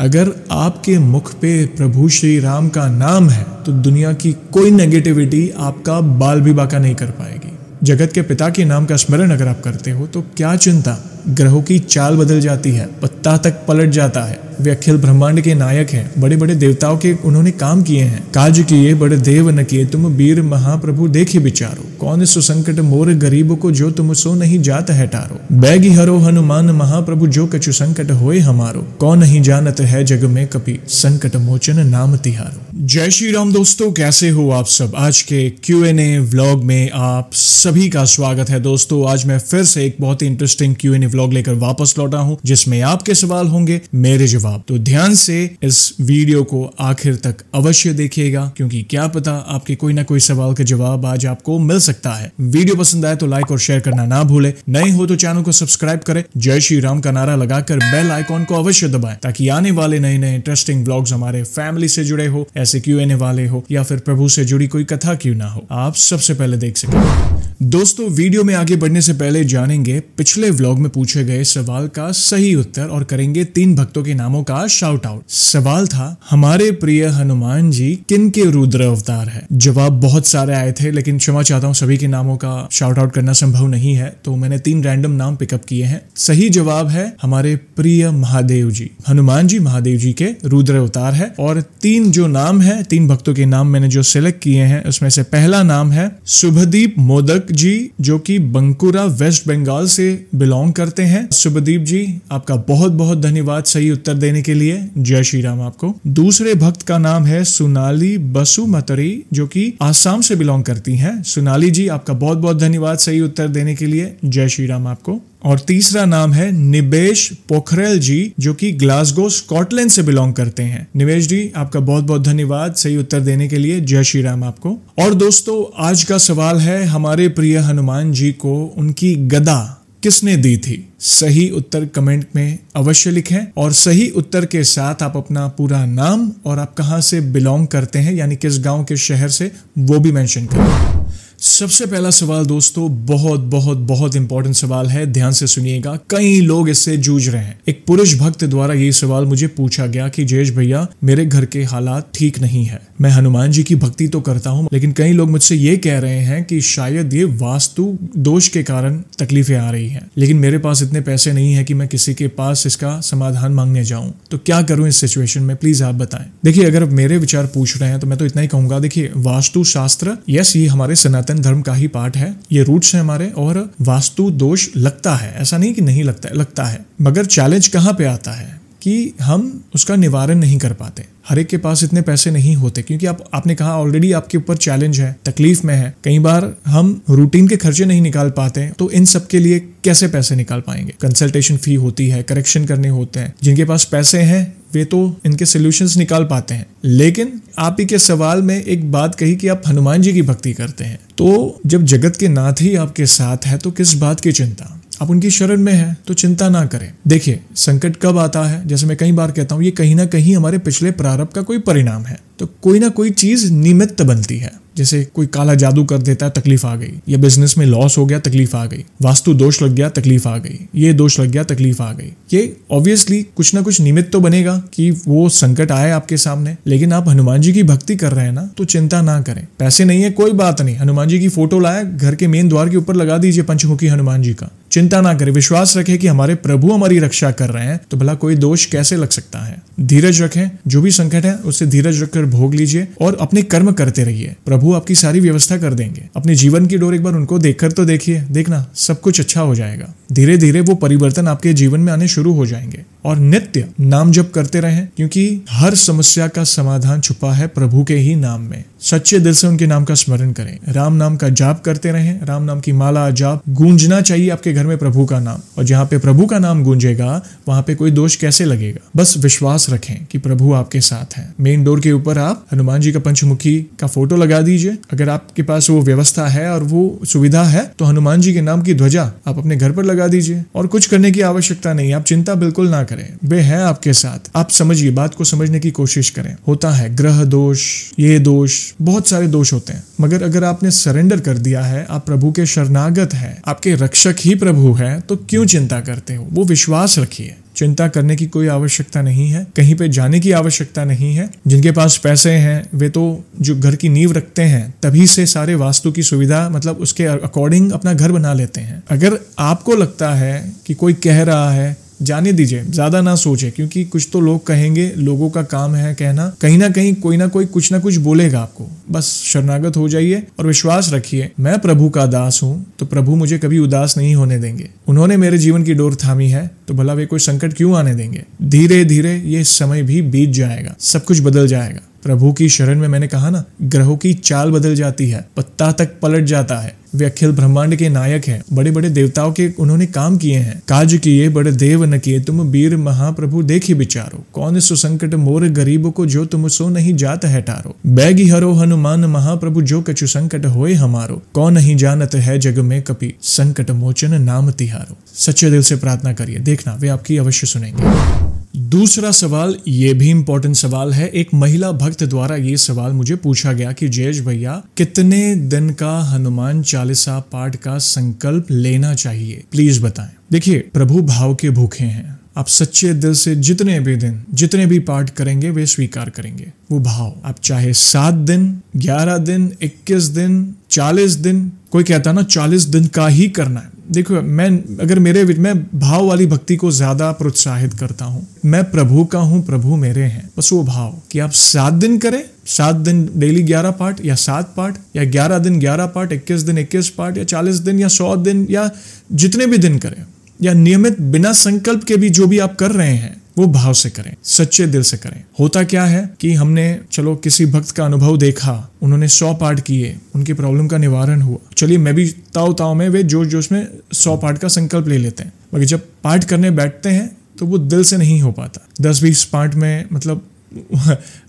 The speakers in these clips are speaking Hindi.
अगर आपके मुख पे प्रभु श्री राम का नाम है तो दुनिया की कोई नेगेटिविटी आपका बाल भी बाका नहीं कर पाएगी। जगत के पिता के नाम का स्मरण अगर आप करते हो तो क्या चिंता, ग्रहों की चाल बदल जाती है, पत्ता तक पलट जाता है। वे अखिल ब्रह्मांड के नायक हैं, बड़े बड़े देवताओं के उन्होंने काम किए हैं। काज किए बड़े देव न किए, तुम वीर महाप्रभु देखे विचारो। कौन सुसंकट मोर गरीब को, जो तुम सो नहीं जात है टारो। बैगी हरो हनुमान महाप्रभु, जो कछु संकट होए हमारो। कौन नहीं जानत है जग में कपि, संकट मोचन नाम तिहारो। जय श्री राम दोस्तों, कैसे हो आप सब। आज के Q&A व्लॉग में आप सभी का स्वागत है। दोस्तों आज मैं फिर से एक बहुत ही इंटरेस्टिंग Q&A व्लॉग लेकर वापस लौटा हूं, जिसमें आपके सवाल होंगे, मेरे जवाब। तो ध्यान से इस वीडियो को आखिर तक अवश्य देखिएगा, क्योंकि क्या पता आपके कोई ना कोई सवाल का जवाब आज आपको मिल सकता है। वीडियो पसंद आए तो लाइक और शेयर करना ना भूले। नए हो तो चैनल को सब्सक्राइब करें, जय श्री राम का नारा लगाकर बेल आइकॉन को अवश्य दबाएं, ताकि आने वाले नए नए इंटरेस्टिंग व्लॉग्स हमारे फैमिली से जुड़े हो, ऐसे Q&A वाले हो या फिर प्रभु से जुड़ी कोई कथा क्यों ना हो, आप सबसे पहले देख सकें। दोस्तों वीडियो में आगे बढ़ने से पहले जानेंगे पिछले व्लॉग में पूछे गए सवाल का सही उत्तर और करेंगे 3 भक्तों के नामों का शाउट आउट। सवाल था, हमारे प्रिय हनुमान जी किन के रुद्र अवतार है। जवाब बहुत सारे आए थे, लेकिन क्षमा चाहता हूं सभी के नामों का शाउट आउट करना संभव नहीं है, तो मैंने 3 रैंडम नाम पिकअप किए हैं। सही जवाब है हमारे प्रिय महादेव जी। हनुमान जी महादेव जी के रुद्र अवतार है। और 3 जो नाम है, 3 भक्तों के नाम मैंने जो सिलेक्ट किए हैं, उसमें से पहला नाम है शुभदीप मोदक जी, जो कि बंकुरा वेस्ट बंगाल से बिलोंग करते हैं। शुभदीप जी आपका बहुत बहुत धन्यवाद सही उत्तर देने के लिए, जय श्री राम आपको। दूसरे भक्त का नाम है सोनाली बसुमतारी, जो कि आसाम से बिलोंग करती हैं। सोनाली जी आपका बहुत बहुत धन्यवाद सही उत्तर देने के लिए, जय श्री राम आपको। और तीसरा नाम है निवेश पोखरेल जी, जो कि ग्लासगो स्कॉटलैंड से बिलोंग करते हैं। निवेश जी आपका बहुत बहुत धन्यवाद सही उत्तर देने के लिए, जय श्री राम आपको। और दोस्तों आज का सवाल है, हमारे प्रिय हनुमान जी को उनकी गदा किसने दी थी। सही उत्तर कमेंट में अवश्य लिखें, और सही उत्तर के साथ आप अपना पूरा नाम और आप कहां से बिलोंग करते हैं, यानी किस गांव के शहर से, वो भी मेंशन करें। सबसे पहला सवाल दोस्तों बहुत बहुत बहुत इंपॉर्टेंट सवाल है, ध्यान से सुनिएगा। कई लोग इससे जूझ रहे हैं। एक पुरुष भक्त द्वारा ये सवाल मुझे पूछा गया कि जयेश भैया मेरे घर के हालात ठीक नहीं है, मैं हनुमान जी की भक्ति तो करता हूं, लेकिन कई लोग मुझसे ये कह रहे हैं कि शायद ये वास्तु दोष के कारण तकलीफें आ रही हैं, लेकिन मेरे पास इतने पैसे नहीं है कि मैं किसी के पास इसका समाधान मांगने जाऊं, तो क्या करूं इस सिचुएशन में, प्लीज आप बताएं। देखिए अगर मेरे विचार पूछ रहे हैं तो मैं तो इतना ही कहूंगा, देखिए वास्तु शास्त्र यस ये हमारे सनातन धर्म का ही पार्ट है, ये रूट्स है हमारे, और वास्तु दोष लगता है, ऐसा नहीं कि नहीं लगता है, मगर चैलेंज कहां पे आता है कि हम उसका निवारण नहीं कर पाते। हर एक के पास इतने पैसे नहीं होते, क्योंकि आपने कहा ऑलरेडी आपके ऊपर चैलेंज है, तकलीफ में है। कई बार हम रूटीन के खर्चे नहीं निकाल पाते, तो इन सब के लिए कैसे पैसे निकाल पाएंगे। कंसल्टेशन फी होती है, करेक्शन करने होते हैं। जिनके पास पैसे हैं वे तो इनके सॉल्यूशंस निकाल पाते हैं। लेकिन आप ही के सवाल में एक बात कही कि आप हनुमान जी की भक्ति करते हैं, तो जब जगत के नाथ ही आपके साथ है तो किस बात की चिंता। आप उनकी शरण में हैं तो चिंता ना करें। देखिए संकट कब आता है, जैसे मैं कई बार कहता हूं, ये कहीं ना कहीं हमारे पिछले प्रारब्ध का कोई परिणाम है। तो कोई ना कोई चीज निमित्त बनती है। जैसे कोई काला जादू कर देता है, तकलीफ आ गई, या बिजनेस में लॉस हो गया, तकलीफ आ गई, वास्तु दोष लग गया, तकलीफ आ गई, ये दोष लग गया, तकलीफ आ गई। ये ऑब्वियसली कुछ ना कुछ निमित्त तो बनेगा कि वो संकट आए आपके सामने। लेकिन आप हनुमान जी की भक्ति कर रहे हैं ना, तो चिंता ना करें। पैसे नहीं है कोई बात नहीं, हनुमान जी की फोटो लाए, घर के मेन द्वार के ऊपर लगा दीजिए पंचमुखी हनुमान जी का। चिंता ना करें, विश्वास रखें कि हमारे प्रभु हमारी रक्षा कर रहे हैं, तो भला कोई दोष कैसे लग सकता है। धीरज रखें, जो भी संकट है उससे धीरज रखकर भोग लीजिए और अपने कर्म करते रहिए। प्रभु आपकी सारी व्यवस्था कर देंगे। अपने जीवन की डोर एक बार उनको देखकर तो देखिए, देखना सब कुछ अच्छा हो जाएगा। धीरे धीरे वो परिवर्तन आपके जीवन में आने शुरू हो जाएंगे। और नित्य नाम जप करते रहें, क्योंकि हर समस्या का समाधान छुपा है प्रभु के ही नाम में। सच्चे दिल से उनके नाम का स्मरण करें, राम नाम का जाप करते रहें। राम नाम की माला जाप गूंजना चाहिए आपके घर में प्रभु का नाम, और जहाँ पे प्रभु का नाम गूंजेगा वहां पे कोई दोष कैसे लगेगा। बस विश्वास रखें कि प्रभु आपके साथ हैं। मेन डोर के ऊपर आप हनुमान जी का पंचमुखी का फोटो लगा दीजिए। अगर आपके पास वो व्यवस्था है और वो सुविधा है तो हनुमान जी के नाम की ध्वजा आप अपने घर पर लगा दीजिए, और कुछ करने की आवश्यकता नहीं। आप चिंता बिल्कुल ना करें, वे है आपके साथ। आप समझिए, बात को समझने की कोशिश करें। होता है ग्रह दोष, ये दोष, बहुत सारे दोष होते हैं, मगर अगर आपने सरेंडर कर दिया है, आप प्रभु के शरणागत है, आपके रक्षक ही प्रभु है, तो क्यों चिंता करते हो। वो विश्वास रखिए। चिंता करने की कोई आवश्यकता नहीं है, कहीं पे जाने की आवश्यकता नहीं है। जिनके पास पैसे हैं वे तो जो घर की नींव रखते हैं तभी से सारे वास्तु की सुविधा मतलब उसके अकॉर्डिंग अपना घर बना लेते हैं। अगर आपको लगता है कि कोई कह रहा है, जाने दीजिए, ज्यादा ना सोचे, क्योंकि कुछ तो लोग कहेंगे, लोगों का काम है कहना, कहीं ना कहीं कोई ना कोई कुछ ना कुछ बोलेगा आपको। बस शरणागत हो जाइए और विश्वास रखिए, मैं प्रभु का दास हूं तो प्रभु मुझे कभी उदास नहीं होने देंगे। उन्होंने मेरे जीवन की डोर थामी है तो भला वे कोई संकट क्यों आने देंगे। धीरे धीरे ये समय भी बीत जाएगा, सब कुछ बदल जाएगा। प्रभु की शरण में मैंने कहा ना, ग्रहों की चाल बदल जाती है, पत्ता तक पलट जाता है। वे अखिल ब्रह्मांड के नायक हैं, बड़े बड़े देवताओं के उन्होंने काम किए हैं। काज किए बड़े देव न किए, तुम वीर महाप्रभु देखी विचारो। कौन सुसंकट मोर गरीब को, जो तुम सो नहीं जात है टारो। बैगी हरो हनुमान महाप्रभु, जो कछु संकट होए हमारो। कौन नहीं जानत है जग में कपि, संकट मोचन नाम तिहारो। सच्चे दिल से प्रार्थना करिए, देखना वे आपकी अवश्य सुनेंगे। दूसरा सवाल, ये भी इंपॉर्टेंट सवाल है। एक महिला भक्त द्वारा ये सवाल मुझे पूछा गया कि जयेश भैया, कितने दिन का हनुमान चालीसा पाठ का संकल्प लेना चाहिए, प्लीज बताएं। देखिए, प्रभु भाव के भूखे हैं। आप सच्चे दिल से जितने भी दिन, जितने भी पाठ करेंगे वे स्वीकार करेंगे। वो भाव, आप चाहे 7 दिन, 11 दिन, 21 दिन, 40 दिन, कोई कहता है ना 40 दिन का ही करना है। देखो, मैं भाव वाली भक्ति को ज्यादा प्रोत्साहित करता हूँ। मैं प्रभु का हूँ, प्रभु मेरे हैं। बस वो भाव कि आप 7 दिन करें, 7 दिन डेली 11 पाठ, या 7 पाठ, या 11 दिन 11 पाठ, 21 दिन 21 पाठ, या 40 दिन, या 100 दिन, या जितने भी दिन करें, या नियमित बिना संकल्प के भी जो भी आप कर रहे हैं वो भाव से करें, सच्चे दिल से करें। होता क्या है कि हमने चलो किसी भक्त का अनुभव देखा, उन्होंने 100 पाठ किए, उनकी प्रॉब्लम का निवारण हुआ, चलिए मैं भी ताव में वे जोश में 100 पाठ का संकल्प ले लेते हैं। मगर जब पाठ करने बैठते हैं तो वो दिल से नहीं हो पाता। 10-20 पाठ में मतलब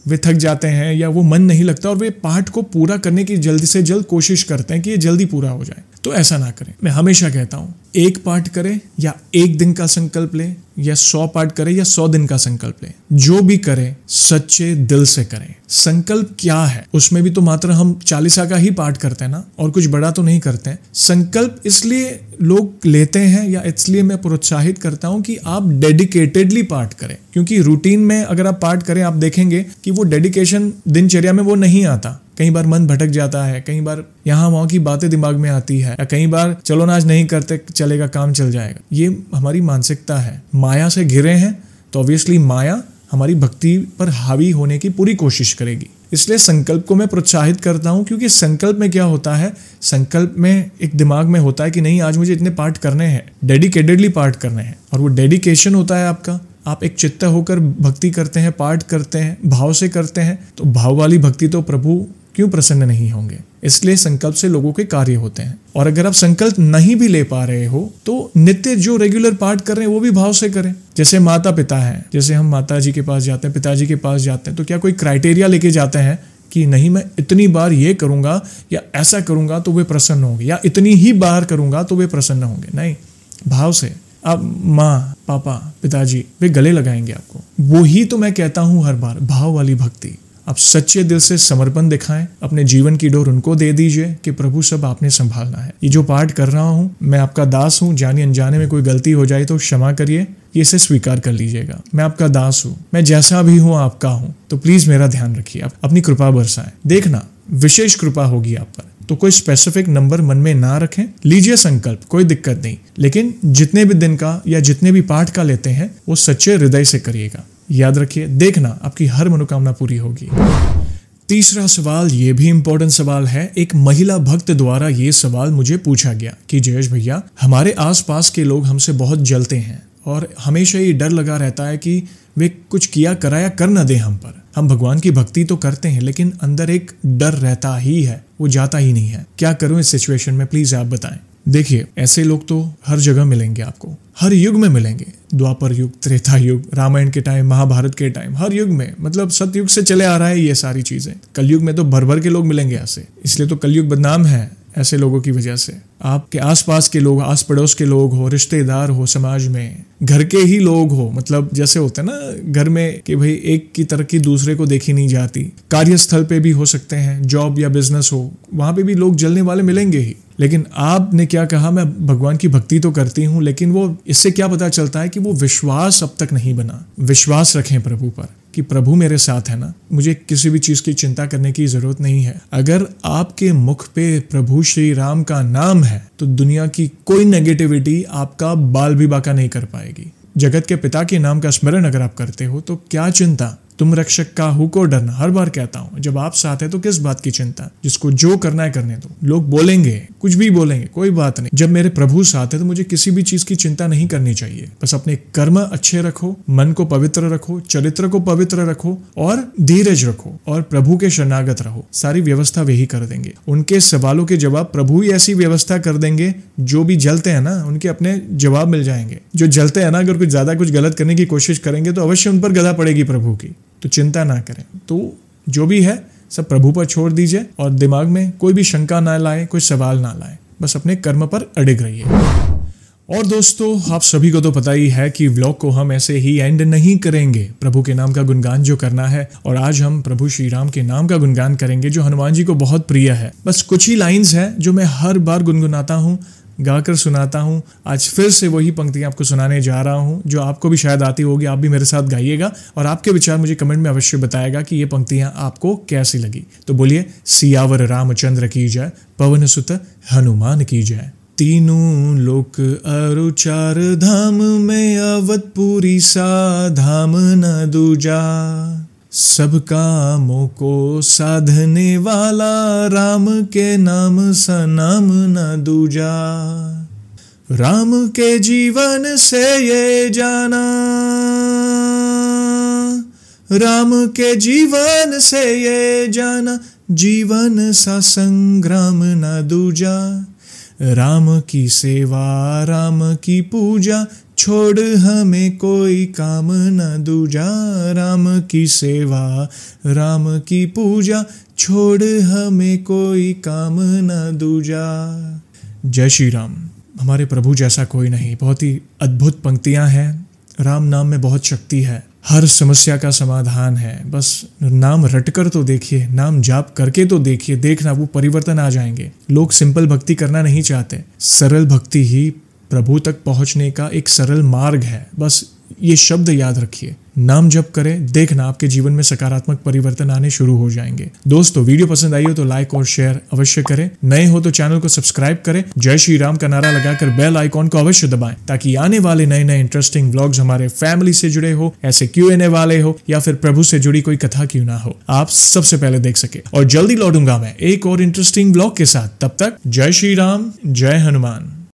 वे थक जाते हैं या वो मन नहीं लगता, और वे पाठ को पूरा करने की जल्दी से जल्द कोशिश करते हैं कि ये जल्दी पूरा हो जाए। तो ऐसा ना करें। मैं हमेशा कहता हूं, एक पाठ करें या 1 दिन का संकल्प लें, या 100 पाठ करें या 100 दिन का संकल्प लें, जो भी करें सच्चे दिल से करें। संकल्प क्या है, उसमें भी तो मात्र हम 40 का ही पाठ करते हैं ना, और कुछ बड़ा तो नहीं करते हैं। संकल्प इसलिए लोग लेते हैं, या इसलिए मैं प्रोत्साहित करता हूं कि आप डेडिकेटेडली पाठ करें, क्योंकि रूटीन में अगर आप पाठ करें, आप देखेंगे कि वो डेडिकेशन दिनचर्या में वो नहीं आता। कई बार मन भटक जाता है, कई बार यहाँ वहाँ की बातें दिमाग में आती है, या कई बार चलो ना आज नहीं करते, चलेगा, काम चल जाएगा। ये हमारी मानसिकता है। माया से घिरे हैं तो ऑब्वियसली माया हमारी भक्ति पर हावी होने की पूरी कोशिश करेगी। इसलिए संकल्प को मैं प्रोत्साहित करता हूँ, क्योंकि संकल्प में क्या होता है, संकल्प में एक दिमाग में होता है कि नहीं आज मुझे इतने पाठ करने हैं, डेडिकेटेडली पाठ करने हैं, और वो डेडिकेशन होता है आपका। आप एक चित्त होकर भक्ति करते हैं, पाठ करते हैं, भाव से करते हैं, तो भाव वाली भक्ति तो प्रभु क्यों प्रसन्न नहीं होंगे। इसलिए संकल्प से लोगों के कार्य होते हैं। और अगर आप संकल्प नहीं भी ले पा रहे हो तो नित्य जो रेगुलर पाठ कर रहे हैं वो भी भाव से करें। जैसे माता पिता हैं, जैसे हम माता जी के पास जाते हैं, पिताजी के पास जाते हैं, तो क्या कोई क्राइटेरिया लेके जाते हैं कि नहीं मैं इतनी बार ये करूंगा या ऐसा करूंगा तो वे प्रसन्न होंगे, या इतनी ही बार करूंगा तो वे प्रसन्न होंगे? नहीं, भाव से। अब माँ, पापा, पिताजी वे गले लगाएंगे आपको। वो ही तो मैं कहता हूं हर बार, भाव वाली भक्ति। आप सच्चे दिल से समर्पण दिखाएं, अपने जीवन की डोर उनको दे दीजिए कि प्रभु सब आपने संभालना है। ये जो पाठ कर रहा हूं, मैं आपका दास हूं, जाने अनजाने में कोई गलती हो जाए तो क्षमा करिए, ये इसे स्वीकार कर लीजिएगा। मैं आपका दास हूं, मैं जैसा भी हूं आपका हूं, तो प्लीज मेरा ध्यान रखिए, आप अपनी कृपा बरसाएं। देखना विशेष कृपा होगी आप पर। तो कोई स्पेसिफिक नंबर मन में ना रखें, लीजिए संकल्प, कोई दिक्कत नहीं, लेकिन जितने भी दिन का या जितने भी पाठ का लेते हैं वो सच्चे हृदय से करिएगा। याद रखिए, देखना आपकी हर मनोकामना पूरी होगी। तीसरा सवाल, ये भी इंपॉर्टेंट सवाल है। एक महिला भक्त द्वारा ये सवाल मुझे पूछा गया कि जयेश भैया, हमारे आसपास के लोग हमसे बहुत जलते हैं और हमेशा ये डर लगा रहता है कि वे कुछ किया कराया कर न दे हम पर। हम भगवान की भक्ति तो करते हैं लेकिन अंदर एक डर रहता ही है, वो जाता ही नहीं है। क्या करूं इस सिचुएशन में, प्लीज आप बताएं। देखिए, ऐसे लोग तो हर जगह मिलेंगे आपको, हर युग में मिलेंगे। द्वापर युग, त्रेता युग, रामायण के टाइम, महाभारत के टाइम, हर युग में, मतलब सतयुग से चले आ रहा है ये सारी चीजें। कलयुग में तो भर भर के लोग मिलेंगे ऐसे, इसलिए तो कलयुग बदनाम है ऐसे लोगों की वजह से। आपके आसपास के लोग, आस पड़ोस के लोग हो, रिश्तेदार हो, समाज में घर के ही लोग हो, मतलब जैसे होता है ना घर में कि भाई एक की तरक्की दूसरे को देखी नहीं जाती। कार्यस्थल पे भी हो सकते हैं, जॉब या बिजनेस हो, वहां पे भी लोग जलने वाले मिलेंगे ही। लेकिन आपने क्या कहा, मैं भगवान की भक्ति तो करती हूँ, लेकिन वो इससे क्या पता चलता है कि वो विश्वास अब तक नहीं बना। विश्वास रखें प्रभु पर कि प्रभु मेरे साथ है ना, मुझे किसी भी चीज की चिंता करने की जरूरत नहीं है। अगर आपके मुख पे प्रभु श्री राम का नाम है तो दुनिया की कोई नेगेटिविटी आपका बाल भी बाका नहीं कर पाएगी। जगत के पिता के नाम का स्मरण अगर आप करते हो तो क्या चिंता, तुम रक्षक का हूं को डरना। हर बार कहता हूं, जब आप साथ है तो किस बात की चिंता, जिसको जो करना है करने दो। लोग बोलेंगे, कुछ भी बोलेंगे, कोई बात नहीं। जब मेरे प्रभु साथ है तो मुझे किसी भी चीज की चिंता नहीं करनी चाहिए। बस अपने कर्म अच्छे रखो, मन को पवित्र रखो, चरित्र को पवित्र रखो और धीरज रखो और प्रभु के शरणागत रहो। सारी व्यवस्था वही कर देंगे। उनके सवालों के जवाब प्रभु ही ऐसी व्यवस्था कर देंगे। जो भी जलते हैं ना, उनके अपने जवाब मिल जाएंगे। जो जलते हैं ना, अगर कुछ ज्यादा कुछ गलत करने की कोशिश करेंगे तो अवश्य उन पर गदा पड़ेगी प्रभु की। तो चिंता ना करें। तो जो भी है सब प्रभु पर छोड़ दीजिए और दिमाग में कोई भी शंका ना लाए, कोई सवाल ना लाए। बस अपने कर्म पर अड़िग रहिए। और दोस्तों, आप सभी को तो पता ही है कि व्लॉग को हम ऐसे ही एंड नहीं करेंगे। प्रभु के नाम का गुणगान जो करना है, और आज हम प्रभु श्री राम के नाम का गुणगान करेंगे जो हनुमान जी को बहुत प्रिय है। बस कुछ ही लाइंस हैं जो मैं हर बार गुनगुनाता हूँ, गाकर सुनाता हूँ। आज फिर से वही पंक्तियां आपको सुनाने जा रहा हूँ जो आपको भी शायद आती होगी। आप भी मेरे साथ गाइएगा और आपके विचार मुझे कमेंट में अवश्य बताएगा कि ये पंक्तियां आपको कैसी लगी। तो बोलिए, सियावर रामचंद्र की जय, पवन सुत हनुमान की जय। तीनों लोक अरु चार धाम में अवधपुरी सा धाम न दूजा। सब कामों को साधने वाला राम के नाम सा नाम न दूजा। राम के जीवन से ये जाना, राम के जीवन से ये जाना, जीवन सा संग्राम न दूजा। राम की सेवा राम की पूजा, छोड़ हमें कोई काम न दूजा। राम की सेवा राम की पूजा, छोड़ हमें कोई काम न दूजा। जय श्री राम। हमारे प्रभु जैसा कोई नहीं। बहुत ही अद्भुत पंक्तियां हैं। राम नाम में बहुत शक्ति है, हर समस्या का समाधान है। बस नाम रटकर तो देखिए, नाम जाप करके तो देखिए, देखना वो परिवर्तन आ जाएंगे। लोग सिंपल भक्ति करना नहीं चाहते। सरल भक्ति ही प्रभु तक पहुंचने का एक सरल मार्ग है। बस ये शब्द याद रखिए, नाम जप करें, देखना आपके जीवन में सकारात्मक परिवर्तन आने शुरू हो जाएंगे। दोस्तों, वीडियो पसंद आई हो तो लाइक और शेयर अवश्य करें। नए हो तो चैनल को सब्सक्राइब करें। जय श्री राम का नारा लगाकर बेल आइकॉन को अवश्य दबाएं ताकि आने वाले नए नए इंटरेस्टिंग व्लॉग्स हमारे फैमिली से जुड़े हो, ऐसे Q&A वाले हो या फिर प्रभु से जुड़ी कोई कथा क्यों ना हो, आप सबसे पहले देख सके। और जल्दी लौटूंगा मैं एक और इंटरेस्टिंग व्लॉग के साथ। तब तक जय श्री राम, जय हनुमान।